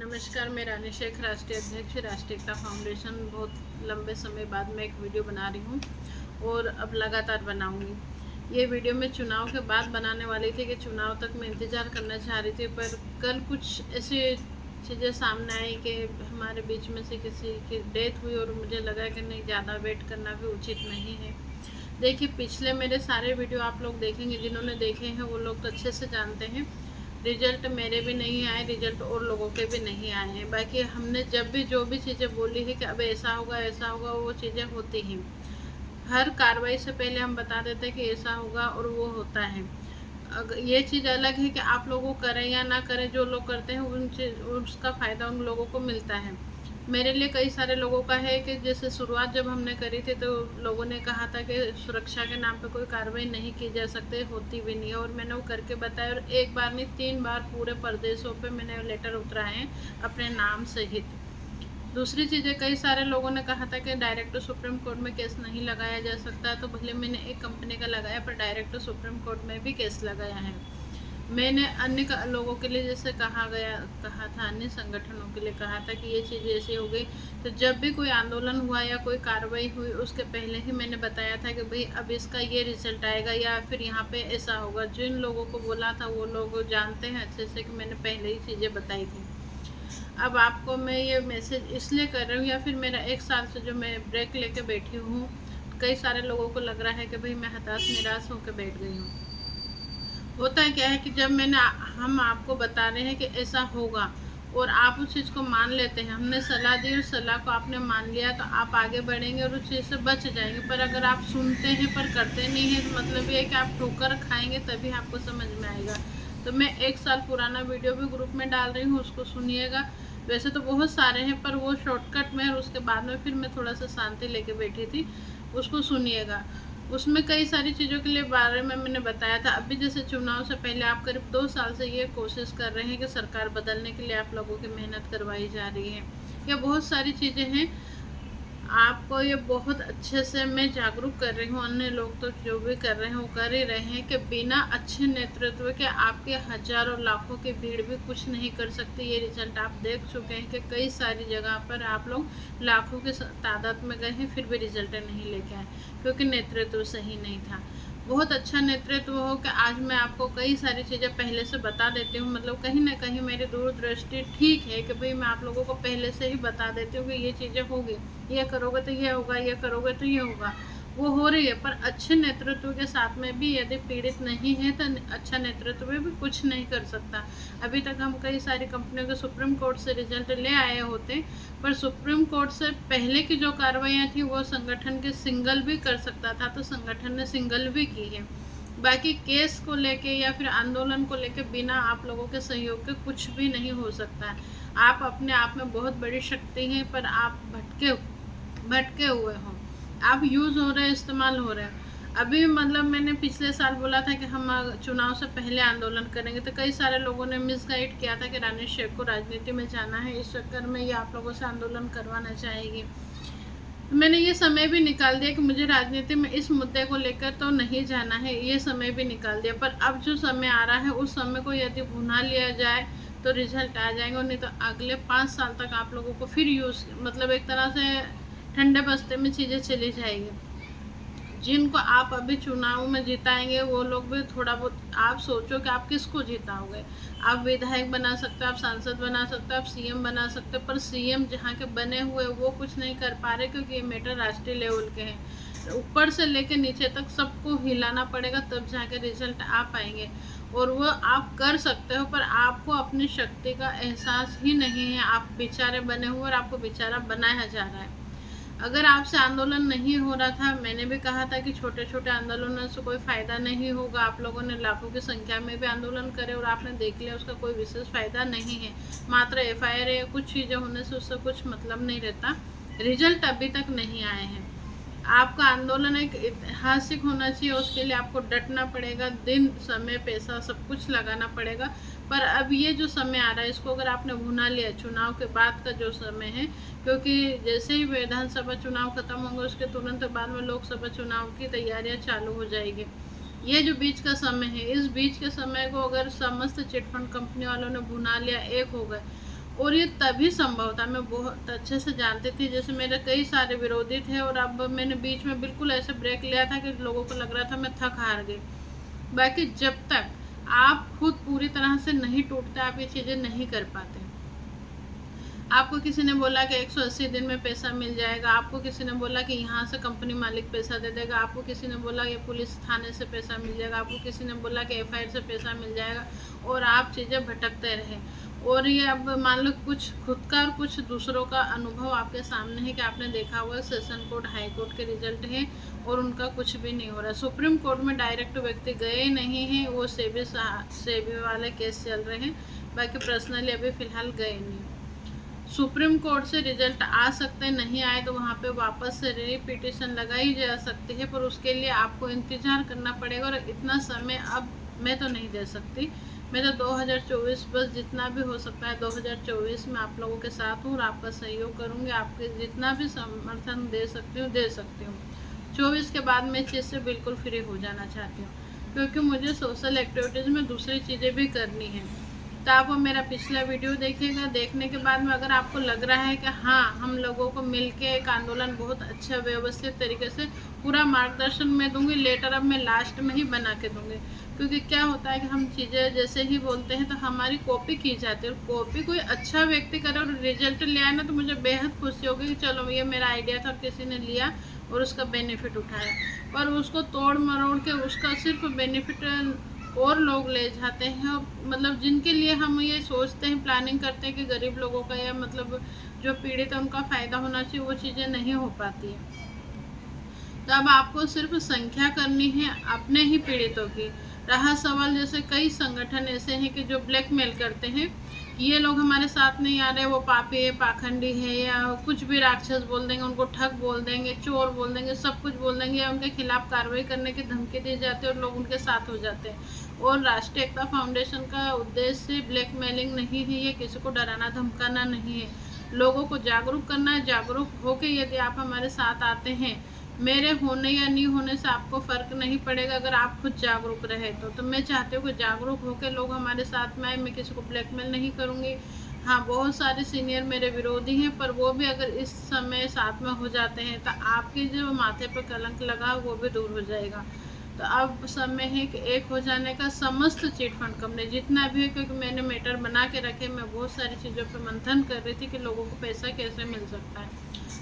नमस्कार, मैं रानी शेख, राष्ट्रीय अध्यक्ष राष्ट्रीय एकता फाउंडेशन। बहुत लंबे समय बाद मैं एक वीडियो बना रही हूँ और अब लगातार बनाऊँगी। ये वीडियो मैं चुनाव के बाद बनाने वाली थी कि चुनाव तक मैं इंतज़ार करना चाह रही थी, पर कल कुछ ऐसी चीज़ें सामने आई कि हमारे बीच में से किसी की डेथ हुई और मुझे लगा कि नहीं, ज़्यादा वेट करना भी उचित नहीं है। देखिए, पिछले मेरे सारे वीडियो आप लोग देखेंगे, जिन्होंने देखे हैं वो लोग तो अच्छे से जानते हैं। रिजल्ट मेरे भी नहीं आए, रिजल्ट और लोगों के भी नहीं आए हैं। बाकी हमने जब भी जो भी चीज़ें बोली है कि अब ऐसा होगा, वो चीज़ें होती हैं। हर कार्रवाई से पहले हम बता देते हैं कि ऐसा होगा और वो होता है। अगर ये चीज़ अलग है कि आप लोगों करें या ना करें, जो लोग करते हैं उसका फ़ायदा उन लोगों को मिलता है। मेरे लिए कई सारे लोगों का है कि जैसे शुरुआत जब हमने करी थी तो लोगों ने कहा था कि सुरक्षा के नाम पे कोई कार्रवाई नहीं की जा सकती, होती भी नहीं है, और मैंने वो करके बताया। और एक बार नहीं, 3 बार पूरे प्रदेशों पे मैंने लेटर उतराए हैं अपने नाम सहित। दूसरी चीज़ें, कई सारे लोगों ने कहा था कि डायरेक्ट सुप्रीम कोर्ट में केस नहीं लगाया जा सकता, तो भले मैंने एक कंपनी का लगाया, पर डायरेक्ट सुप्रीम कोर्ट में भी केस लगाया है। मैंने अन्य लोगों के लिए जैसे कहा था, अन्य संगठनों के लिए कहा था कि ये चीज़ ऐसी हो गई। तो जब भी कोई आंदोलन हुआ या कोई कार्रवाई हुई, उसके पहले ही मैंने बताया था कि भाई अब इसका ये रिजल्ट आएगा या फिर यहाँ पे ऐसा होगा। जिन लोगों को बोला था वो लोग जानते हैं अच्छे से कि मैंने पहले ही चीज़ें बताई थी। अब आपको मैं ये मैसेज इसलिए कर रही हूँ, या फिर मेरा 1 साल से जो मैं ब्रेक लेके बैठी हूँ, कई सारे लोगों को लग रहा है कि भाई मैं हताश निराश होकर बैठ गई हूँ। होता है क्या है कि जब हम आपको बता रहे हैं कि ऐसा होगा और आप उस चीज़ को मान लेते हैं, हमने सलाह दी और सलाह को आपने मान लिया, तो आप आगे बढ़ेंगे और उस चीज़ से बच जाएंगे। पर अगर आप सुनते हैं पर करते नहीं हैं, तो मतलब ये है कि आप ठोकर खाएंगे, तभी आपको समझ में आएगा। तो मैं 1 साल पुराना वीडियो भी ग्रुप में डाल रही हूँ, उसको सुनिएगा। वैसे तो बहुत सारे हैं, पर वो शॉर्टकट में, और उसके बाद में फिर मैं थोड़ा सा शांति लेके बैठी थी, उसको सुनिएगा। उसमें कई सारी चीज़ों के लिए बारे में मैंने बताया था। अभी जैसे चुनाव से पहले आप करीब 2 साल से ये कोशिश कर रहे हैं कि सरकार बदलने के लिए आप लोगों की मेहनत करवाई जा रही है, या बहुत सारी चीज़ें हैं। आपको ये बहुत अच्छे से मैं जागरूक कर रही हूँ। अन्य लोग तो जो भी कर रहे हैं वो कर ही रहे हैं कि बिना अच्छे नेतृत्व के आपके हजारों लाखों की भीड़ भी कुछ नहीं कर सकती। ये रिजल्ट आप देख चुके हैं कि कई सारी जगह पर आप लोग लाखों की तादाद में गए हैं, फिर भी रिजल्ट नहीं लेके आए, क्योंकि नेतृत्व सही नहीं था। बहुत अच्छा नेतृत्व हो कि आज मैं आपको कई सारी चीज़ें पहले से बता देती हूँ। मतलब कहीं ना कहीं मेरी दूरदृष्टि ठीक है कि भाई मैं आप लोगों को पहले से ही बता देती हूँ कि ये चीज़ें होगी, ये करोगे तो ये होगा, ये करोगे तो ये होगा। वो हो रही है, पर अच्छे नेतृत्व के साथ में भी यदि पीड़ित नहीं है तो अच्छा नेतृत्व भी कुछ नहीं कर सकता। अभी तक हम कई सारी कंपनियों के सुप्रीम कोर्ट से रिजल्ट ले आए होते, पर सुप्रीम कोर्ट से पहले की जो कार्रवाइयाँ थी वो संगठन के सिंगल भी कर सकता था, तो संगठन ने सिंगल भी की है। बाकी केस को लेके या फिर आंदोलन को लेके बिना आप लोगों के सहयोग के कुछ भी नहीं हो सकता है। आप अपने आप में बहुत बड़ी शक्ति हैं, पर आप भटके हुए हो, आप यूज़ हो रहे हैं, इस्तेमाल हो रहे हैं। अभी मतलब मैंने पिछले साल बोला था कि हम चुनाव से पहले आंदोलन करेंगे, तो कई सारे लोगों ने मिसगाइड किया था कि रानी शेख को राजनीति में जाना है, इस चक्कर में ये आप लोगों से आंदोलन करवाना चाहेगी। मैंने ये समय भी निकाल दिया कि मुझे राजनीति में इस मुद्दे को लेकर तो नहीं जाना है, ये समय भी निकाल दिया। पर अब जो समय आ रहा है, उस समय को यदि भुना लिया जाए तो रिजल्ट आ जाएंगे, और नहीं तो अगले 5 साल तक आप लोगों को फिर यूज़, मतलब एक तरह से ठंडे बस्ते में चीज़ें चली जाएगी। जिनको आप अभी चुनाव में जिताएंगे वो लोग भी थोड़ा बहुत आप सोचो कि आप किसको जिताओगे। आप विधायक बना सकते हो, आप सांसद बना सकते हो, आप सीएम बना सकते हो, पर सीएम जहाँ के बने हुए वो कुछ नहीं कर पा रहे, क्योंकि ये मैटर राष्ट्रीय लेवल के हैं। ऊपर से लेकर नीचे तक सबको हिलाना पड़ेगा, तब जाके रिजल्ट आ पाएंगे। और वो आप कर सकते हो, पर आपको अपनी शक्ति का एहसास ही नहीं है। आप बेचारे बने हुए और आपको बेचारा बनाया जा रहा है। अगर आपसे आंदोलन नहीं हो रहा था, मैंने भी कहा था कि छोटे छोटे आंदोलनों से कोई फ़ायदा नहीं होगा। आप लोगों ने लाखों की संख्या में भी आंदोलन करे और आपने देख लिया उसका कोई विशेष फ़ायदा नहीं है। मात्र एफआईआर या कुछ चीज़ें होने से उससे कुछ मतलब नहीं रहता। रिजल्ट अभी तक नहीं आए हैं। आपका आंदोलन एक ऐतिहासिक होना चाहिए, उसके लिए आपको डटना पड़ेगा, दिन समय पैसा सब कुछ लगाना पड़ेगा। पर अब ये जो समय आ रहा है, इसको अगर आपने भुना लिया, चुनाव के बाद का जो समय है, क्योंकि जैसे ही विधानसभा चुनाव खत्म होंगे उसके तुरंत बाद में लोकसभा चुनाव की तैयारियां चालू हो जाएगी। ये जो बीच का समय है, इस बीच के समय को अगर समस्त चिटफंड कंपनी वालों ने भुना लिया, एक हो गए, और ये तभी संभव था, मैं बहुत अच्छे से जानती थी। जैसे मेरे कई सारे विरोधी थे और अब मैंने बीच में बिल्कुल ऐसे ब्रेक लिया था कि लोगों को लग रहा था मैं थक हार गई। बाकी जब तक आप खुद पूरी तरह से नहीं टूटते, आप ये चीज़ें नहीं कर पाते। आपको किसी ने बोला कि 180 दिन में पैसा मिल जाएगा, आपको किसी ने बोला कि यहाँ से कंपनी मालिक पैसा दे देगा, आपको किसी ने बोला ये पुलिस थाने से पैसा मिल जाएगा, आपको किसी ने बोला कि FIR से पैसा मिल जाएगा, और आप चीज़ें भटकते रहे। और ये अब मान लो कुछ खुद का और कुछ दूसरों का अनुभव आपके सामने है कि आपने देखा हुआ सेशन कोर्ट, हाई कोर्ट के रिजल्ट हैं और उनका कुछ भी नहीं हो रहा। सुप्रीम कोर्ट में डायरेक्ट व्यक्ति गए नहीं हैं, वो सेबी वाले केस चल रहे हैं, बाकी पर्सनली अभी फ़िलहाल गए नहीं। सुप्रीम कोर्ट से रिजल्ट आ सकते हैं, नहीं आए तो वहाँ पे वापस से रिपिटिशन लगाई जा सकती है, पर उसके लिए आपको इंतज़ार करना पड़ेगा और इतना समय अब मैं तो नहीं दे सकती। मैं तो 2024 बस जितना भी हो सकता है 2024 में आप लोगों के साथ हूँ और आपका सहयोग करूँगी, आपके जितना भी समर्थन दे सकती हूँ दे सकती हूँ। 24 के बाद मैं इस चीज़ से बिल्कुल फ्री हो जाना चाहती हूँ, क्योंकि मुझे सोशल एक्टिविटीज़ में दूसरी चीज़ें भी करनी हैं। तो आप वो मेरा पिछला वीडियो देखिएगा। देखने के बाद में अगर आपको लग रहा है कि हाँ, हम लोगों को मिलके एक आंदोलन बहुत अच्छा व्यवस्थित तरीके से पूरा मार्गदर्शन मैं दूंगी, लेटर अब मैं लास्ट में ही बना के दूंगी। क्योंकि क्या होता है कि हम चीज़ें जैसे ही बोलते हैं तो हमारी कॉपी की जाती है, और कॉपी कोई अच्छा व्यक्ति करे और रिजल्ट ले आए ना, तो मुझे बेहद खुशी होगी कि चलो ये मेरा आइडिया था और किसी ने लिया और उसका बेनिफिट उठाया। पर उसको तोड़ मरोड़ के उसका सिर्फ बेनिफिट और लोग ले जाते हैं, और मतलब जिनके लिए हम ये सोचते हैं, प्लानिंग करते हैं कि गरीब लोगों का या मतलब जो पीड़ित है उनका फ़ायदा होना चाहिए, वो चीज़ें नहीं हो पाती है। तो अब आपको सिर्फ संख्या करनी है अपने ही पीड़ितों की। रहा सवाल, जैसे कई संगठन ऐसे हैं कि जो ब्लैकमेल करते हैं, ये लोग हमारे साथ नहीं आ रहे, वो पापी है, पाखंडी है, या कुछ भी राक्षस बोल देंगे, उनको ठग बोल देंगे, चोर बोल देंगे, सब कुछ बोल देंगे, या उनके खिलाफ कार्रवाई करने की धमकी दी जाती है और लोग उनके साथ हो जाते हैं। और राष्ट्रीय एकता फाउंडेशन का उद्देश्य ब्लैकमेलिंग नहीं है, ये किसी को डराना धमकाना नहीं है, लोगों को जागरूक करना है। जागरूक होकर यदि आप हमारे साथ आते हैं, मेरे होने या नहीं होने से आपको फ़र्क नहीं पड़ेगा, अगर आप खुद जागरूक रहे तो मैं चाहती हूँ कि जागरूक होकर लोग हमारे साथ में आए। मैं किसी को ब्लैकमेल नहीं करूँगी। हाँ, बहुत सारे सीनियर मेरे विरोधी हैं, पर वो भी अगर इस समय साथ में हो जाते हैं तो आपके जो माथे पर कलंक लगा वो भी दूर हो जाएगा। तो अब समय है कि एक हो जाने का, समस्त चिट फंड कंपनी जितना भी है, क्योंकि मैंने मैटर बना के रखे, मैं बहुत सारी चीज़ों पर मंथन कर रही थी कि लोगों को पैसा कैसे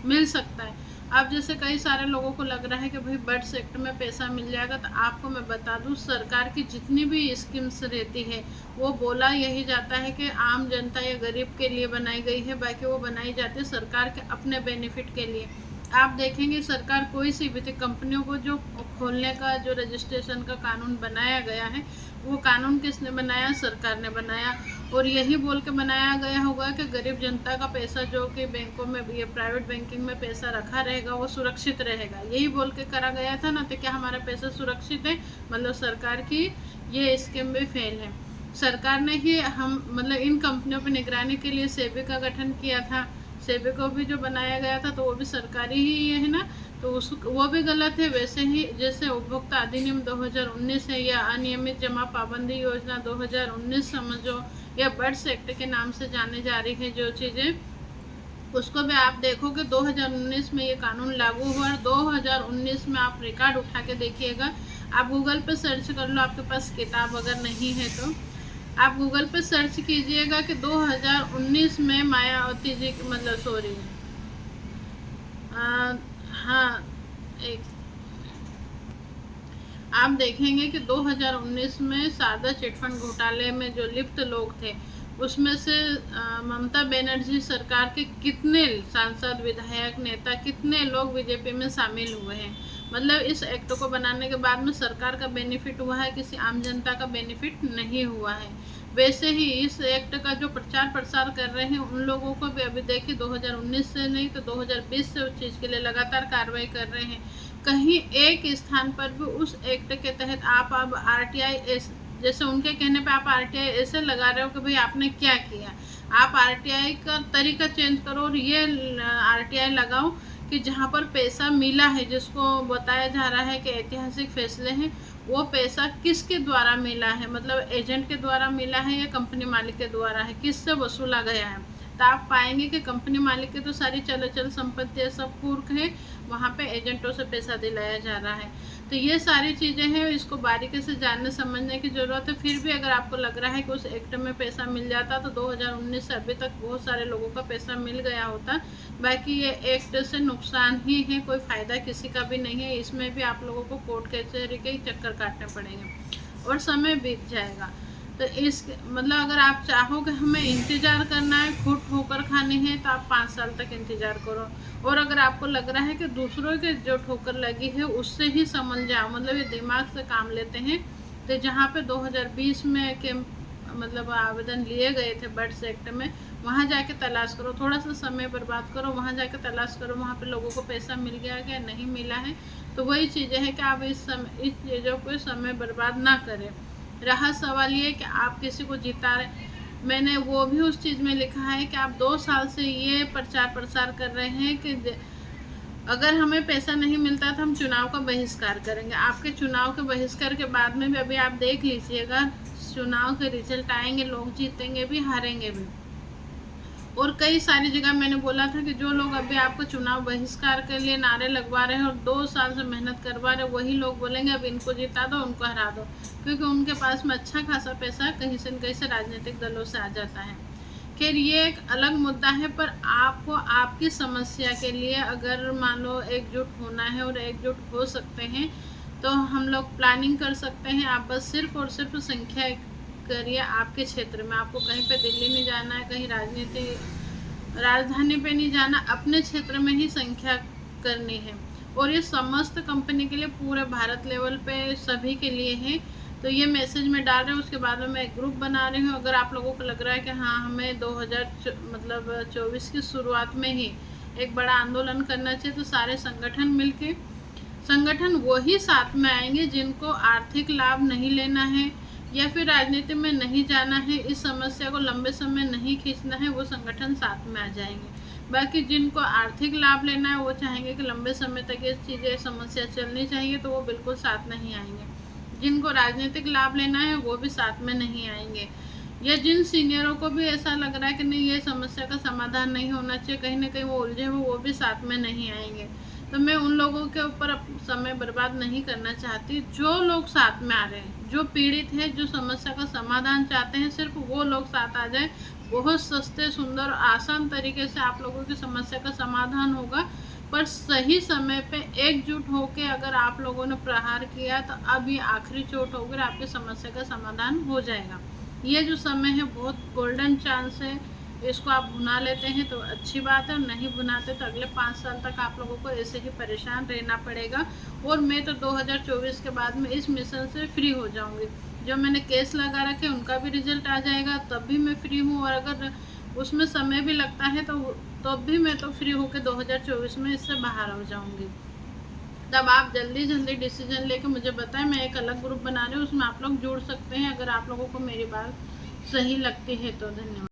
मिल सकता है। अब जैसे कई सारे लोगों को लग रहा है कि भाई बर्ड सेक्टर में पैसा मिल जाएगा, तो आपको मैं बता दूं, सरकार की जितनी भी स्कीम्स रहती है वो बोला यही जाता है कि आम जनता या गरीब के लिए बनाई गई है, बाकी वो बनाई जाती है सरकार के अपने बेनिफिट के लिए। आप देखेंगे सरकार कोई सी भी कंपनियों को जो खोलने का, जो रजिस्ट्रेशन का कानून बनाया गया है, वो कानून किसने बनाया? सरकार ने बनाया। और यही बोल के बनाया गया होगा कि गरीब जनता का पैसा जो कि बैंकों में, ये प्राइवेट बैंकिंग में पैसा रखा रहेगा वो सुरक्षित रहेगा, यही बोल के करा गया था ना। तो क्या हमारा पैसा सुरक्षित है? मतलब सरकार की ये स्कीम भी फेल है। सरकार ने ही हम मतलब इन कंपनियों पर निगरानी के लिए सेबी का गठन किया था। सेबी को भी जो बनाया गया था तो वो भी सरकारी ही है ना, तो उस वो भी गलत है। वैसे ही जैसे उपभोक्ता अधिनियम 2019 है, या अनियमित जमा पाबंदी योजना 2019 समझो, या बर्ड्स एक्ट के नाम से जाने जा रही है जो चीज़ें, उसको भी आप देखोगे 2019 में ये कानून लागू हुआ। 2019 में आप रिकॉर्ड उठा के देखिएगा, आप गूगल पे सर्च कर लो, आपके पास किताब अगर नहीं है तो आप गूगल पे सर्च कीजिएगा कि 2019 में मायावती जी मतलब सॉरी हाँ, एक आप देखेंगे कि 2019 में शारदा चिटफंड घोटाले में जो लिप्त लोग थे, उसमें से ममता बनर्जी सरकार के कितने सांसद, विधायक, नेता, कितने लोग बीजेपी में शामिल हुए हैं। मतलब इस एक्ट को बनाने के बाद में सरकार का बेनिफिट हुआ है, किसी आम जनता का बेनिफिट नहीं हुआ है। वैसे ही इस एक्ट का जो प्रचार प्रसार कर रहे हैं उन लोगों को भी अभी देखिए 2019 से नहीं तो 2020 से उस चीज़ के लिए लगातार कार्रवाई कर रहे हैं। कहीं एक स्थान पर भी उस एक्ट के तहत आप अब RTI, जैसे उनके कहने पे आप RTI ऐसे लगा रहे हो कि भाई आपने क्या किया। आप RTI का तरीका चेंज करो और ये RTI लगाओ कि जहाँ पर पैसा मिला है, जिसको बताया जा रहा है कि ऐतिहासिक फैसले हैं, वो पैसा किसके द्वारा मिला है, मतलब एजेंट के द्वारा मिला है या कंपनी मालिक के द्वारा है, किससे वसूला गया है। तो आप पाएंगे कि कंपनी मालिक के तो सारी चल संपत्ति सब कुर्क है, वहाँ पे एजेंटों से पैसा दिलाया जा रहा है। तो ये सारी चीज़ें हैं, इसको बारीकी से जानने समझने की ज़रूरत है। फिर भी अगर आपको लग रहा है कि उस एक्ट में पैसा मिल जाता तो 2019 से अभी तक बहुत सारे लोगों का पैसा मिल गया होता। बाकी ये एक्ट से नुकसान ही है, कोई फ़ायदा किसी का भी नहीं है। इसमें भी आप लोगों को कोर्ट कचहरी के चक्कर काटने पड़ेंगे और समय बीत जाएगा। तो इस मतलब अगर आप चाहो कि हमें इंतज़ार करना है, खुद ठोकर खानी है, तो आप 5 साल तक इंतज़ार करो। और अगर आपको लग रहा है कि दूसरों के जो ठोकर लगी है उससे ही समझ जाओ, मतलब ये दिमाग से काम लेते हैं, तो जहाँ पे 2020 में के मतलब आवेदन लिए गए थे बर्ड्स एक्ट में, वहाँ जाके तलाश करो, थोड़ा सा समय बर्बाद करो, वहाँ जाके तलाश करो वहाँ पे लोगों को पैसा मिल गया क्या नहीं मिला है। तो वही चीज़ें हैं कि आप इस चीज़ों को समय बर्बाद ना करें। रहा सवाल ये कि आप किसी को जिता रहे, मैंने वो भी उस चीज़ में लिखा है कि आप 2 साल से ये प्रचार प्रसार कर रहे हैं कि अगर हमें पैसा नहीं मिलता तो हम चुनाव का बहिष्कार करेंगे। आपके चुनाव के बहिष्कार के बाद में भी अभी आप देख लीजिएगा, चुनाव के रिजल्ट आएंगे, लोग जीतेंगे भी हारेंगे भी। और कई सारी जगह मैंने बोला था कि जो लोग अभी आपको चुनाव बहिष्कार के लिए नारे लगवा रहे हैं और 2 साल से मेहनत करवा रहे हैं, वही लोग बोलेंगे अब इनको जिता दो, उनको हरा दो, क्योंकि उनके पास में अच्छा खासा पैसा कहीं से न कहीं से राजनीतिक दलों से आ जाता है। खैर ये एक अलग मुद्दा है, पर आपको आपकी समस्या के लिए अगर मान लो एकजुट होना है और एकजुट हो सकते हैं तो हम लोग प्लानिंग कर सकते हैं। आप बस सिर्फ और सिर्फ संख्या करिए आपके क्षेत्र में, आपको कहीं पे दिल्ली नहीं जाना है, कहीं राजधानी पे नहीं जाना, अपने क्षेत्र में ही संख्या करनी है। और ये समस्त कंपनी के लिए, पूरे भारत लेवल पे सभी के लिए है। तो ये मैसेज मैं डाल रही हूँ, उसके बाद में मैं एक ग्रुप बना रही हूँ। अगर आप लोगों को लग रहा है कि हाँ हमें 2024 की शुरुआत में ही एक बड़ा आंदोलन करना चाहिए, तो सारे संगठन वही साथ में आएंगे जिनको आर्थिक लाभ नहीं लेना है या फिर राजनीति में नहीं जाना है, इस समस्या को लंबे समय नहीं खींचना है, वो संगठन साथ में आ जाएंगे। बाकी जिनको आर्थिक लाभ लेना है, वो चाहेंगे कि लंबे समय तक ये चीज़ें समस्या चलनी चाहिए, तो वो बिल्कुल साथ नहीं आएंगे। जिनको राजनीतिक लाभ लेना है वो भी साथ में नहीं आएंगे। या जिन सीनियरों को भी ऐसा लग रहा है कि नहीं ये समस्या का समाधान नहीं होना चाहिए, कहीं ना कहीं वो उलझे हुए, वो भी साथ में नहीं आएंगे। तो मैं उन लोगों के ऊपर समय बर्बाद नहीं करना चाहती। जो लोग साथ में आ रहे हैं, जो पीड़ित हैं, जो समस्या का समाधान चाहते हैं, सिर्फ वो लोग साथ आ जाए। बहुत सस्ते, सुंदर, आसान तरीके से आप लोगों की समस्या का समाधान होगा। पर सही समय पे एकजुट होकर अगर आप लोगों ने प्रहार किया तो अब ये आखिरी चोट होकर आपकी समस्या का समाधान हो जाएगा। ये जो समय है बहुत गोल्डन चांस है, इसको आप भुना लेते हैं तो अच्छी बात है, और नहीं भुनाते तो अगले 5 साल तक आप लोगों को ऐसे ही परेशान रहना पड़ेगा। और मैं तो 2024 के बाद में इस मिशन से फ्री हो जाऊंगी। जो मैंने केस लगा रखे उनका भी रिजल्ट आ जाएगा, तब भी मैं फ्री हूँ। और अगर उसमें समय भी लगता है तो भी मैं तो फ्री होकर 2024 में इससे बाहर हो जाऊंगी। तब आप जल्दी डिसीजन लेके मुझे बताएं। मैं एक अलग ग्रुप बना रही हूँ, उसमें आप लोग जुड़ सकते हैं अगर आप लोगों को मेरी बात सही लगती है तो। धन्यवाद।